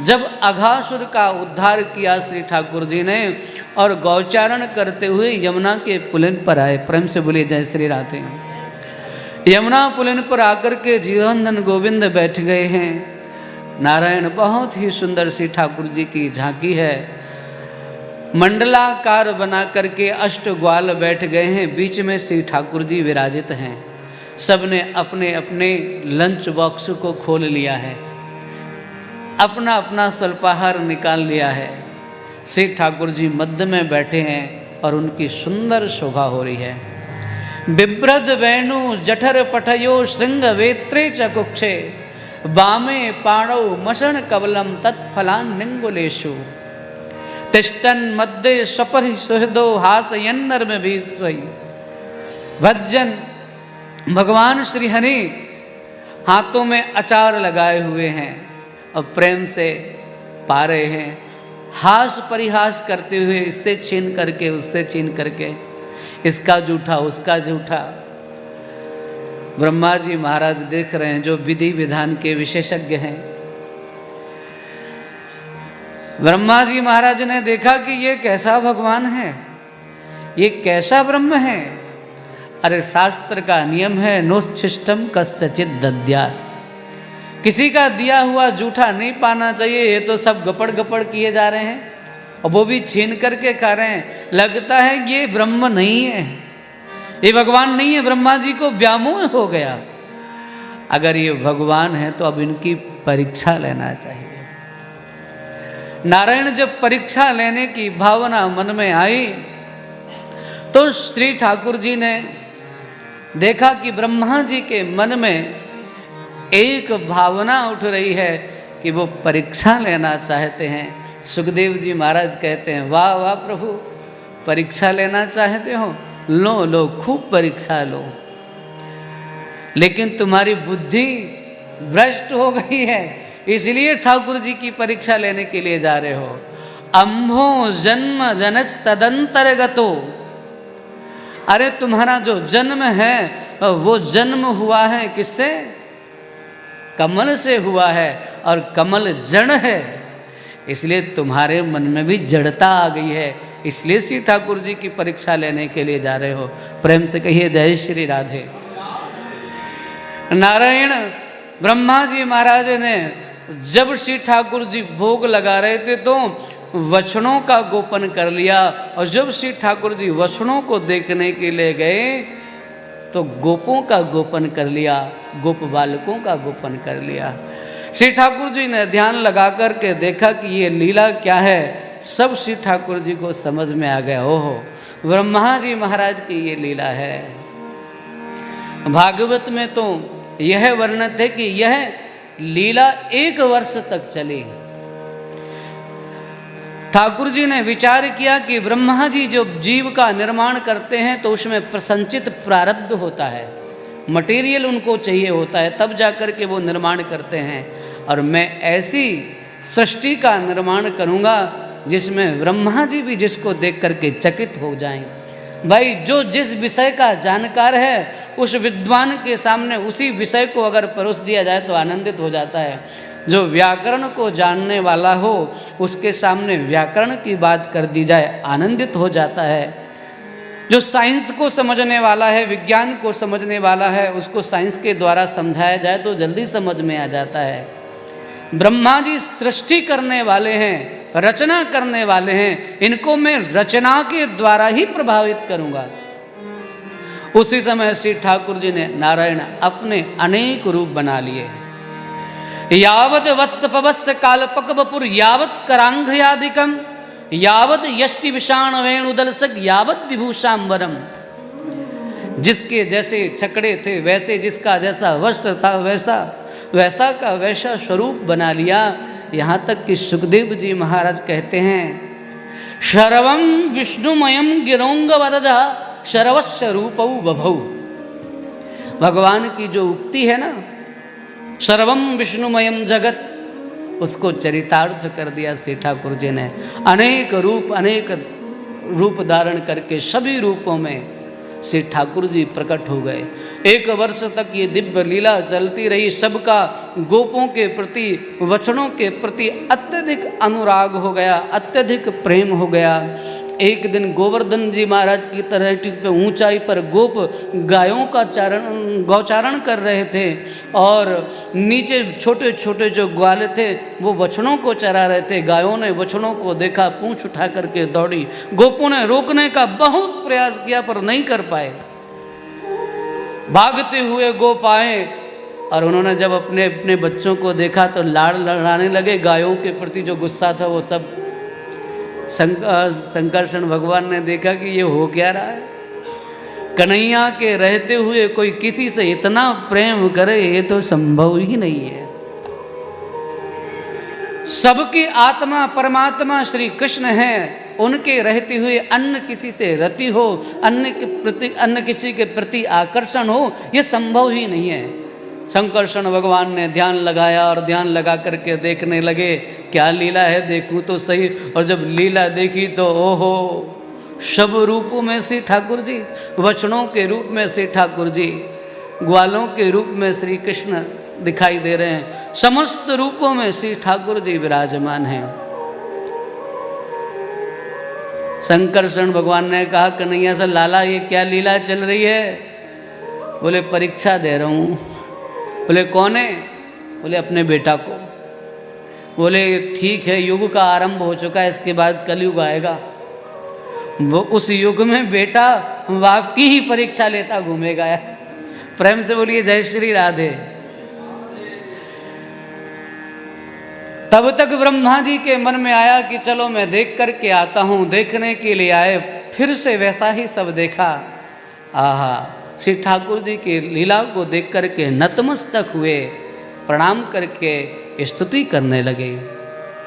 जब अघासुर का उद्धार किया श्री ठाकुर जी ने और गौचारण करते हुए यमुना के पुलिन पर आए। प्रेम से बोलिए जय श्री राधे। यमुना पुलिन पर आकर के जीवनधन गोविंद बैठ गए हैं। नारायण बहुत ही सुंदर सी ठाकुर जी की झांकी है। मंडलाकार बना करके अष्ट ग्वाल बैठ गए हैं, बीच में श्री ठाकुर जी विराजित हैं। सबने अपने अपने लंच बॉक्स को खोल लिया है, अपना अपना स्वल्पाहार निकाल लिया है। श्री ठाकुर जी मध्य में बैठे हैं और उनकी सुंदर शोभा हो रही है। बिभ्रद वेणु जठर पठयो श्रृंग वेत्रे चकुक्षे वामे पाणौ मसण कवलम तत्फलान निंगुलेशु तिष्ठन मध्य स्वपरि सुहृदो हासयन्नर में भी भज्जन। भगवान श्री हरि हाथों में अचार लगाए हुए हैं और प्रेम से पा रहे हैं, हास परिहास करते हुए, इससे छीन करके उससे छीन करके, इसका जूठा उसका जूठा। ब्रह्मा जी महाराज देख रहे हैं, जो विधि विधान के विशेषज्ञ हैं। ब्रह्मा जी महाराज ने देखा कि ये कैसा भगवान है, ये कैसा ब्रह्म है। अरे शास्त्र का नियम है, नोच्छिष्टम कस्यचित् दद्यात्, किसी का दिया हुआ जूठा नहीं पाना चाहिए। ये तो सब गपड़ गपड़ किए जा रहे हैं और वो भी छीन करके खा रहे हैं। लगता है ये ब्रह्म नहीं है, ये भगवान नहीं है। ब्रह्मा जी को व्यामोह हो गया, अगर ये भगवान है तो अब इनकी परीक्षा लेना चाहिए। नारायण जब परीक्षा लेने की भावना मन में आई तो श्री ठाकुर जी ने देखा कि ब्रह्मा जी के मन में एक भावना उठ रही है कि वो परीक्षा लेना चाहते हैं। सुखदेव जी महाराज कहते हैं, वाह वाह प्रभु, परीक्षा लेना चाहते हो, लो लो खूब परीक्षा लो, लेकिन तुम्हारी बुद्धि भ्रष्ट हो गई है, इसलिए ठाकुर जी की परीक्षा लेने के लिए जा रहे हो। अम्भो जन्म जनस तदंतर्गतो, अरे तुम्हारा जो जन्म है वो जन्म हुआ है किससे? कमल से हुआ है, और कमल जड़ है, इसलिए तुम्हारे मन में भी जड़ता आ गई है, इसलिए श्री ठाकुर जी की परीक्षा लेने के लिए जा रहे हो। प्रेम से कहिए जय श्री राधे। नारायण ब्रह्मा जी महाराज ने जब श्री ठाकुर जी भोग लगा रहे थे तो वचनों का गोपन कर लिया, और जब श्री ठाकुर जी वचनों को देखने के लिए गए तो गोपों का गोपन कर लिया, गोप बालकों का गोपन कर लिया। श्री ठाकुर जी ने ध्यान लगा कर के देखा कि ये लीला क्या है, सब श्री ठाकुर जी को समझ में आ गया। ओहो, ब्रह्मा जी महाराज की ये लीला है। भागवत में तो यह वर्णित है कि यह लीला 1 वर्ष तक चली। ठाकुर जी ने विचार किया कि ब्रह्मा जी जो जीव का निर्माण करते हैं तो उसमें प्रसंचित प्रारब्ध होता है, मटेरियल उनको चाहिए होता है, तब जाकर के वो निर्माण करते हैं। और मैं ऐसी सृष्टि का निर्माण करूँगा जिसमें ब्रह्मा जी भी जिसको देख करके चकित हो जाएं। भाई जो जिस विषय का जानकार है उस विद्वान के सामने उसी विषय को अगर परोस दिया जाए तो आनंदित हो जाता है। जो व्याकरण को जानने वाला हो उसके सामने व्याकरण की बात कर दी जाए आनंदित हो जाता है। जो साइंस को समझने वाला है, विज्ञान को समझने वाला है, उसको साइंस के द्वारा समझाया जाए तो जल्दी समझ में आ जाता है। ब्रह्मा जी सृष्टि करने वाले हैं, रचना करने वाले हैं, इनको मैं रचना के द्वारा ही प्रभावित करूंगा। उसी समय श्री ठाकुर जी ने नारायण अपने अनेक रूप बना लिए। यावत वत्स पवत्स कालपक बपुर यावत करांघ्रियादिकम यावत यष्टि विषाण वेणुदलसक यावत विभूषांबरम। जिसके जैसे छकड़े थे वैसे, जिसका जैसा वस्त्र था वैसा वैसा का वैसा स्वरूप बना लिया। यहाँ तक कि सुखदेव जी महाराज कहते हैं, शरवं विष्णुमयम गिरोंग वदजा शरवस्य रूपौ बभौ। भगवान की जो उक्ति है ना, सर्वम विष्णुमयम जगत, उसको चरितार्थ कर दिया श्री ठाकुर जी ने। अनेक रूप धारण करके सभी रूपों में श्री ठाकुर जी प्रकट हो गए। 1 वर्ष तक ये दिव्य लीला चलती रही। सबका गोपों के प्रति, वचनों के प्रति अत्यधिक अनुराग हो गया, अत्यधिक प्रेम हो गया। एक दिन गोवर्धन जी महाराज की तरह पे ऊंचाई पर गोप गायों का गौचारण कर रहे थे और नीचे छोटे छोटे जो ग्वाले थे वो बछड़ों को चरा रहे थे। गायों ने बछड़ों को देखा, पूंछ उठा करके दौड़ी। गोपों ने रोकने का बहुत प्रयास किया पर नहीं कर पाए। भागते हुए गोप आए और उन्होंने जब अपने अपने बच्चों को देखा तो लाड़ लड़ाने लगे। गायों के प्रति जो गुस्सा था वो सब शंकरषण भगवान ने देखा कि ये हो क्या रहा है। कन्हैया के रहते हुए कोई किसी से इतना प्रेम करे ये तो संभव ही नहीं है। सबकी आत्मा परमात्मा श्री कृष्ण है, उनके रहते हुए अन्य किसी से रति हो, अन्य किसी के प्रति आकर्षण हो, ये संभव ही नहीं है। शंकरषण भगवान ने ध्यान लगाया और ध्यान लगा करके देखने लगे क्या लीला है, देखूं तो सही। और जब लीला देखी तो ओहो, सब रूपों में श्री ठाकुर जी, वचनों के रूप में श्री ठाकुर जी, ग्वालों के रूप में श्री कृष्ण दिखाई दे रहे हैं। समस्त रूपों में श्री ठाकुर जी विराजमान हैं। शंकरषण भगवान ने कहा कन्हैया से, लाला ये क्या लीला चल रही है? बोले परीक्षा दे रहा हूँ। बोले कौन है? बोले अपने बेटा को। बोले ठीक है, युग का आरंभ हो चुका है, इसके बाद कलयुग आएगा। वो उस युग में बेटा बाप की ही परीक्षा लेता घूमेगा। प्रेम से बोलिए जय श्री राधे। तब तक ब्रह्मा जी के मन में आया कि चलो मैं देख करके आता हूँ। देखने के लिए आए, फिर से वैसा ही सब देखा। आहा, श्री ठाकुर जी की लीला को देख करके नतमस्तक हुए, प्रणाम करके स्तुति करने लगे।